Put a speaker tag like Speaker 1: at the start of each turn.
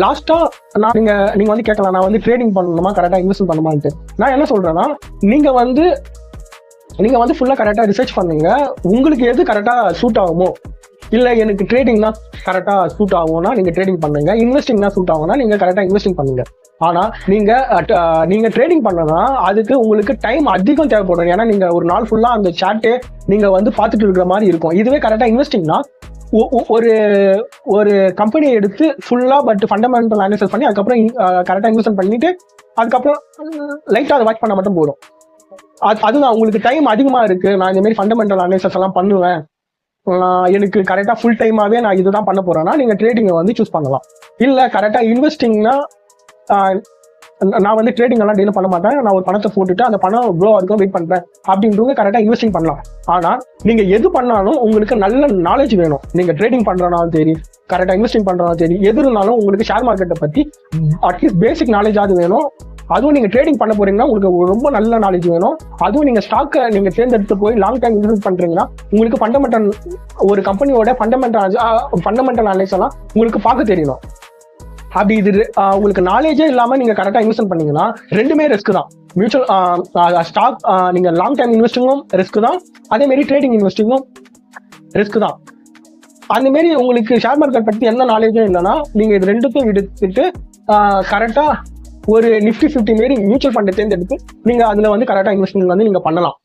Speaker 1: லாஸ்டா நீங்க வந்து கேட்கலாம், நான் வந்து ட்ரேடிங் பண்ணணுமா கரெக்டா இன்வெஸ்ட் பண்ணுமான்ட்டு. நான் என்ன சொல்றேன்னா, நீங்க வந்து ஃபுல்லா கரெக்டா ரிசர்ச் பண்ணுங்க. உங்களுக்கு எது கரெக்டா சூட் ஆகுமோ, இல்ல எனக்கு ட்ரேடிங் தான் கரெக்டா சூட் ஆகும்னா நீங்க ட்ரேடிங் பண்ணுங்க, இன்வெஸ்டிங் தான் சூட் ஆகும்னா நீங்க கரெக்டா இன்வெஸ்டிங் பண்ணுங்க. ஆனா நீங்க ட்ரேடிங் பண்ணனா அதுக்கு உங்களுக்கு டைம் அதிகம் தேவைப்படும். ஏன்னா நீங்க ஒரு நாள் ஃபுல்லா அந்த சார்ட்டே நீங்க வந்து பார்த்துட்டு இருக்கிற மாதிரி இருக்கும். இதுவே கரெக்டா இன்வெஸ்டிங்னா ஒரு கம்பெனியை எடுத்து ஃபுல்லா பட் ஃபண்டமெண்டல் அனாலிசிஸ் பண்ணி அதுக்கப்புறம் கரெக்டா இன்வெஸ்ட் பண்ணிட்டு அதுக்கப்புறம் லைட்டா அதை வாட்ச் பண்ண மட்டும் போதும். அதுதான் உங்களுக்கு டைம் அதிகமா இருக்கு, நான் இந்த மாதிரி ஃபண்டமெண்டல் அனாலிசிஸ் எல்லாம் பண்ணுவேன், எனக்கு கரெக்டா ஃபுல் டைமாவே நான் இதுதான் பண்ண போறேன்னா நீங்க ட்ரேடிங்கை வந்து சூஸ் பண்ணலாம். இல்ல கரெக்டா இன்வெஸ்டிங்னா நான் வந்து ட்ரேடிங் எல்லாம் டெய்லி பண்ண மாட்டேன், நான் ஒரு பணத்தை போட்டுட்டு அந்த பணம் க்ரோ வரைக்கும் வெயிட் பண்றேன் அப்படின்றவங்க கரெக்டா இன்வெஸ்டிங் பண்ணலாம். ஆனா நீங்க எது பண்ணாலும் உங்களுக்கு நல்ல நாலேஜ் வேணும். நீங்க ட்ரேடிங் பண்றனாலும் சரி, கரெக்டா இன்வெஸ்டிங் பண்றனாலும் சரி, எது இருந்தாலும் உங்களுக்கு ஷேர் மார்க்கெட்டை பத்தி அட்லீஸ்ட் பேசிக் நாலேஜாவது வேணும். அதுவும் நீங்க ட்ரேடிங் பண்ண போறீங்கன்னா உங்களுக்கு ரொம்ப நல்ல நாலேஜ் வேணும். அதுவும் நீங்க ஸ்டாக்கை நீங்க தேர்ந்தெடுத்து போய் லாங் டைம் இன்வெஸ்ட் பண்றீங்கன்னா உங்களுக்கு ஃபண்டமெண்டல் ஒரு கம்பெனியோட ஃபண்டமெண்டல் அனலைஸ் எல்லாம் உங்களுக்கு பார்க்க தெரியணும். அப்படி இது உங்களுக்கு நாலேஜே இல்லாம நீங்க கரெக்டா இன்வெஸ்ட் பண்ணீங்கன்னா ரெண்டுமே ரிஸ்க் தான். மியூச்சுவல் ஸ்டாக் நீங்க லாங் டைம் இன்வெஸ்டிங்கும் ரிஸ்க் தான், அதே மாதிரி ட்ரேடிங் இன்வெஸ்டிங்கும் ரிஸ்க் தான். அந்த மாதிரி உங்களுக்கு ஷேர் மார்க்கெட் பத்தி எந்த நாலேஜும் இல்லைன்னா நீங்க இது ரெண்டுக்கும் எடுத்துட்டு கரெக்டா ஒரு நிஃப்டி 50 மாரி மியூச்சுவல் ஃபண்டை தேர்ந்தெடுத்து நீங்க அதுல வந்து கரெக்டா இன்வெஸ்டிங் வந்து நீங்க பண்ணலாம்.